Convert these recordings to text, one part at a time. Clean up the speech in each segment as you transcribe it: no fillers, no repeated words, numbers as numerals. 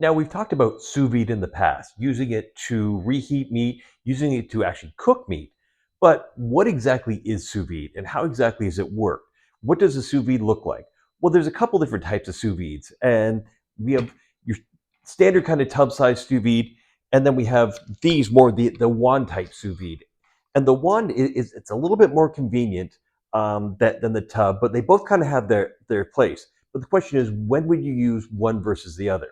Now, we've talked about sous vide in the past, using it to reheat meat, using it to actually cook meat. But what exactly is sous vide and how exactly does it work? What does a sous vide look like? Well, there's a couple different types of sous vides, and we have your standard kind of tub size sous vide, and then we have these more the wand type sous vide. And the wand is it's a little bit more convenient than the tub, but they both kind of have their place. But the question is, when would you use one versus the other?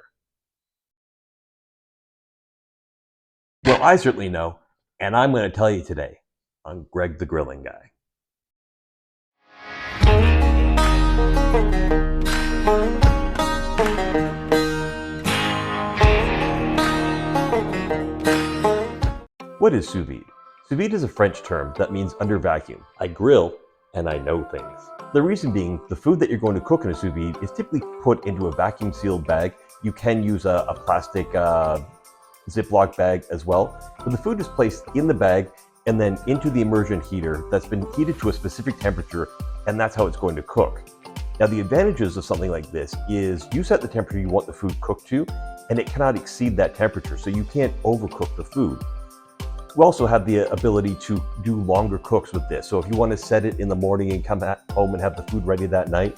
Well, I certainly know, and I'm going to tell you today. I'm Greg the Grilling Guy. What is sous vide? Sous vide is a French term that means under vacuum. I grill and I know things. The reason being, the food that you're going to cook in a sous vide is typically put into a vacuum sealed bag. You can use a plastic Ziploc bag as well. But the food is placed in the bag and then into the immersion heater that's been heated to a specific temperature, and that's how it's going to cook. Now, the advantages of something like this is you set the temperature you want the food cooked to, and it cannot exceed that temperature, so you can't overcook the food. We also have the ability to do longer cooks with this. So if you want to set it in the morning and come home and have the food ready that night,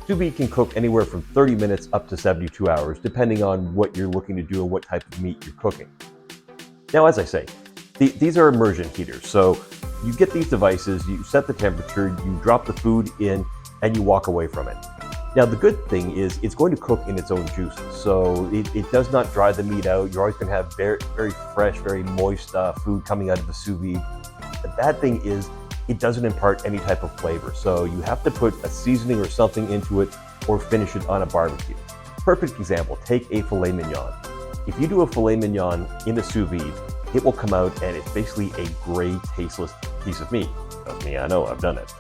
sous vide can cook anywhere from 30 minutes up to 72 hours, depending on what you're looking to do and what type of meat you're cooking. Now, as I say, these are immersion heaters. So you get these devices, you set the temperature, you drop the food in, and you walk away from it. Now, the good thing is it's going to cook in its own juices. So it does not dry the meat out. You're always going to have very, very fresh, very moist food coming out of the sous vide. The bad thing is it doesn't impart any type of flavor. So you have to put a seasoning or something into it or finish it on a barbecue. Perfect example, take a filet mignon. If you do a filet mignon in a sous vide, it will come out and it's basically a gray, tasteless piece of meat. Trust me, I know, I've done it.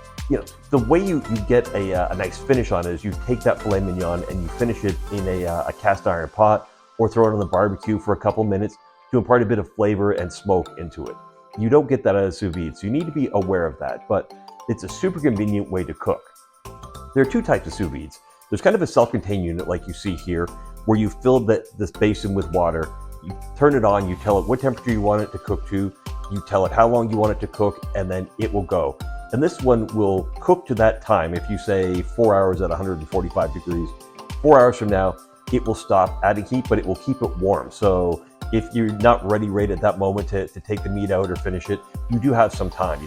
The way you get a nice finish on it is you take that filet mignon and you finish it in a cast iron pot or throw it on the barbecue for a couple minutes to impart a bit of flavor and smoke into it. You don't get that out of sous vide, so you need to be aware of that, but it's a super convenient way to cook. There are two types of sous vides. There's kind of a self-contained unit like you see here, where you fill this basin with water, you turn it on, you tell it what temperature you want it to cook to, you tell it how long you want it to cook, and then it will go. And this one will cook to that time. If you say 4 hours at 145 degrees, 4 hours from now, it will stop adding heat, but it will keep it warm. So if you're not ready right at that moment to take the meat out or finish it, you do have some time,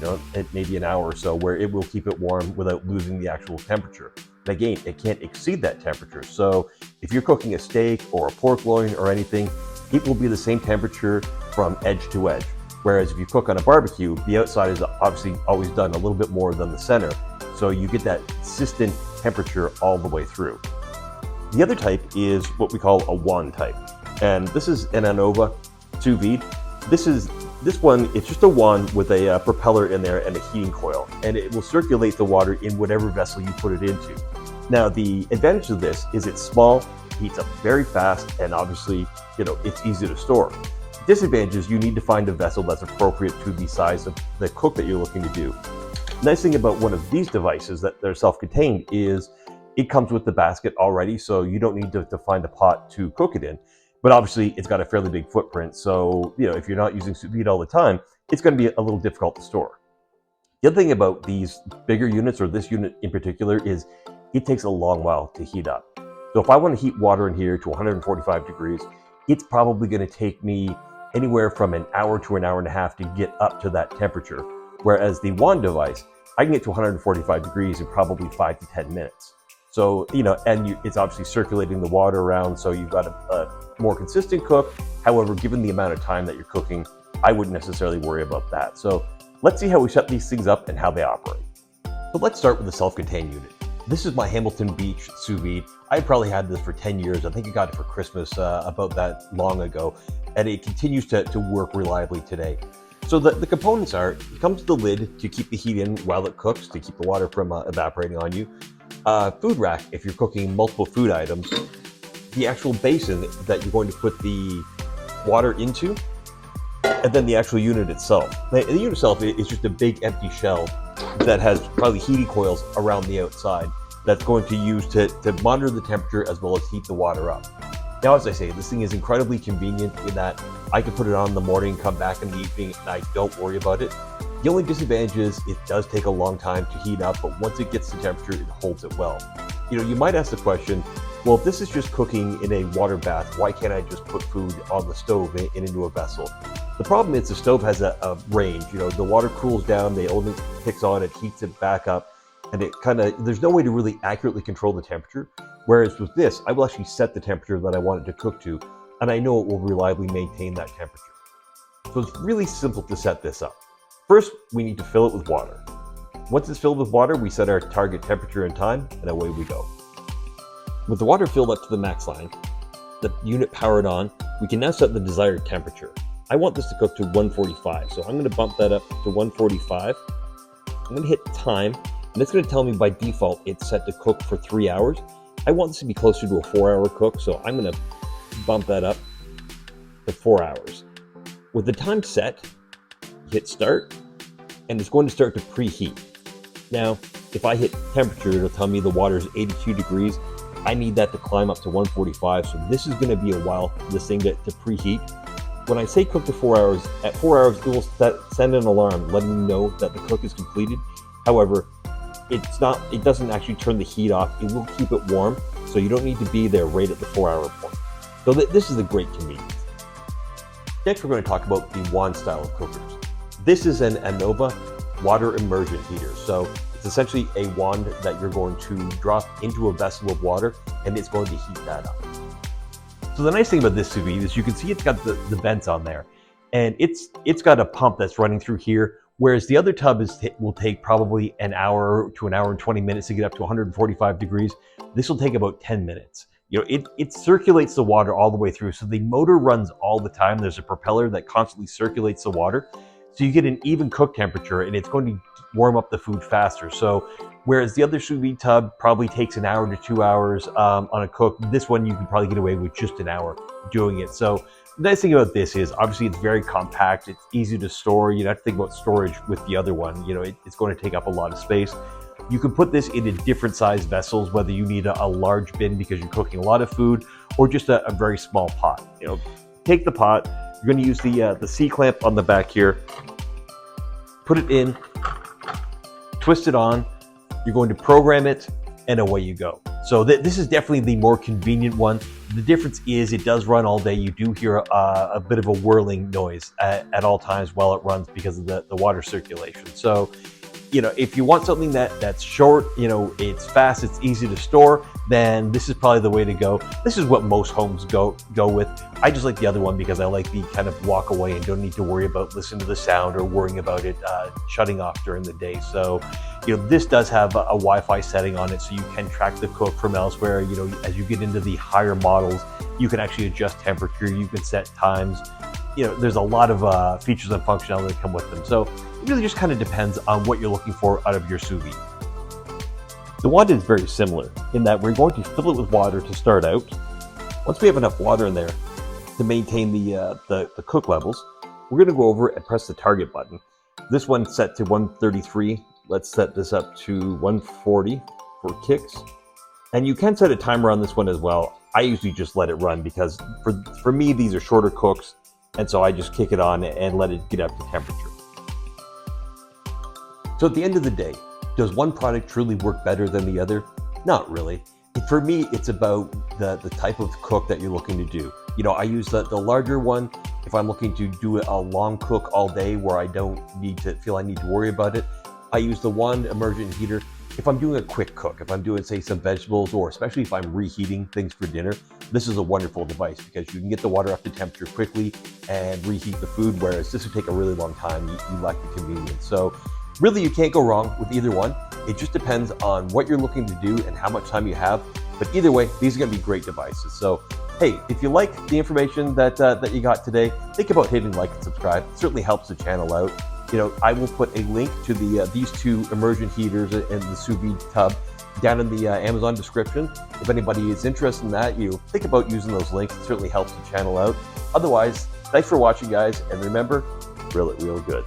maybe an hour or so, where it will keep it warm without losing the actual temperature. And again, it can't exceed that temperature. So if you're cooking a steak or a pork loin or anything, it will be the same temperature from edge to edge. Whereas if you cook on a barbecue, the outside is obviously always done a little bit more than the center. So you get that consistent temperature all the way through. The other type is what we call a wand type. And this is an Anova sous vide. This one, it's just a wand with a propeller in there and a heating coil. And it will circulate the water in whatever vessel you put it into. Now, the advantage of this is it's small, heats up very fast, and obviously, it's easy to store. Disadvantage is you need to find a vessel that's appropriate to the size of the cook that you're looking to do. Nice thing about one of these devices that they're self-contained is it comes with the basket already, so you don't need to find a pot to cook it in. But obviously, it's got a fairly big footprint, so if you're not using sous vide all the time, it's going to be a little difficult to store. The other thing about these bigger units, or this unit in particular, is it takes a long while to heat up. So if I want to heat water in here to 145 degrees, it's probably going to take me anywhere from an hour to an hour and a half to get up to that temperature. Whereas the wand device, I can get to 145 degrees in probably 5 to 10 minutes. So, it's obviously circulating the water around, so you've got a more consistent cook. However, given the amount of time that you're cooking, I wouldn't necessarily worry about that. So let's see how we set these things up and how they operate. So let's start with the self-contained unit. This is my Hamilton Beach sous vide. I probably had this for 10 years. I think I got it for Christmas about that long ago, and it continues to work reliably today. So the components are, it comes with the lid to keep the heat in while it cooks, to keep the water from evaporating on you. Food rack, if you're cooking multiple food items. The actual basin that you're going to put the water into, and then the actual unit itself. The unit itself is just a big empty shell that has probably heating coils around the outside that's going to use to monitor the temperature as well as heat the water up. Now, as I say, this thing is incredibly convenient in that I can put it on in the morning, come back in the evening, and I don't worry about it. The only disadvantage is it does take a long time to heat up, but once it gets to temperature, it holds it well. You might ask the question, well, if this is just cooking in a water bath, why can't I just put food on the stove and into a vessel? The problem is the stove has a range. The water cools down, the element kicks on, it heats it back up, and there's no way to really accurately control the temperature. Whereas with this, I will actually set the temperature that I want it to cook to, and I know it will reliably maintain that temperature. So it's really simple to set this up. First, we need to fill it with water. Once it's filled with water, we set our target temperature and time, and away we go. With the water filled up to the max line, the unit powered on, we can now set the desired temperature. I want this to cook to 145, so I'm going to bump that up to 145. I'm going to hit time, and it's going to tell me by default it's set to cook for 3 hours. I want this to be closer to a 4-hour cook, so I'm going to bump that up to 4 hours. With the time set, hit start, and it's going to start to preheat. Now, if I hit temperature, it'll tell me the water is 82 degrees. I need that to climb up to 145, so this is going to be a while for this thing to preheat. When I say cook to 4 hours, at 4 hours, it will send an alarm letting me know that the cook is completed. However, it doesn't actually turn the heat off. It will keep it warm, so you don't need to be there right at the 4-hour point. So this is a great convenience. Next, we're going to talk about the wand style of cookers. This is an Anova water immersion heater. So it's essentially a wand that you're going to drop into a vessel of water, and it's going to heat that up. So the nice thing about this sous vide is you can see it's got the vents on there, and it's got a pump that's running through here, whereas the other tub will take probably an hour to an hour and 20 minutes to get up to 145 degrees. This will take about 10 minutes. It circulates the water all the way through, so the motor runs all the time. There's a propeller that constantly circulates the water, so you get an even cook temperature, and it's going to warm up the food faster. So whereas the other sous vide tub probably takes an hour to 2 hours on a cook, this one you can probably get away with just an hour doing it. So the nice thing about this is obviously it's very compact, it's easy to store. You don't have to think about storage with the other one. It's going to take up a lot of space. You can put this into different size vessels, whether you need a large bin because you're cooking a lot of food, or just a very small pot. Take the pot, you're going to use the C-clamp on the back here, put it in, twist it on, you're going to program it, and away you go. So this is definitely the more convenient one. The difference is it does run all day. You do hear a bit of a whirling noise at all times while it runs because of the water circulation. So, if you want something that's short, it's fast, it's easy to store, then this is probably the way to go. This is what most homes go with. I just like the other one because I like the kind of walk away and don't need to worry about listening to the sound or worrying about it shutting off during the day. So, this does have a Wi-Fi setting on it, so you can track the cook from elsewhere. As you get into the higher models, you can actually adjust temperature, you can set times. There's a lot of features and functionality that come with them. So it really just kind of depends on what you're looking for out of your sous vide. The wand is very similar in that we're going to fill it with water to start out. Once we have enough water in there to maintain the cook levels, we're going to go over and press the target button. This one's set to 133. Let's set this up to 140 for kicks. And you can set a timer on this one as well. I usually just let it run because for me, these are shorter cooks. And so I just kick it on and let it get up to temperature. So at the end of the day, does one product truly work better than the other? Not really. For me, it's about the type of cook that you're looking to do. I use the larger one if I'm looking to do a long cook all day where I don't feel I need to worry about it. I use the wand immersion heater if I'm doing a quick cook, if I'm doing, say, some vegetables, or especially if I'm reheating things for dinner. This is a wonderful device because you can get the water up to temperature quickly and reheat the food, whereas this would take a really long time. You lack the convenience. So really, you can't go wrong with either one. It just depends on what you're looking to do and how much time you have. But either way, these are going to be great devices. So hey, if you like the information that you got today, think about hitting like and subscribe. It certainly helps the channel out. I will put a link to these two immersion heaters and the sous vide tub down in the Amazon description. If anybody is interested in that, think about using those links. It certainly helps the channel out. Otherwise, thanks for watching, guys, and remember, grill it real good.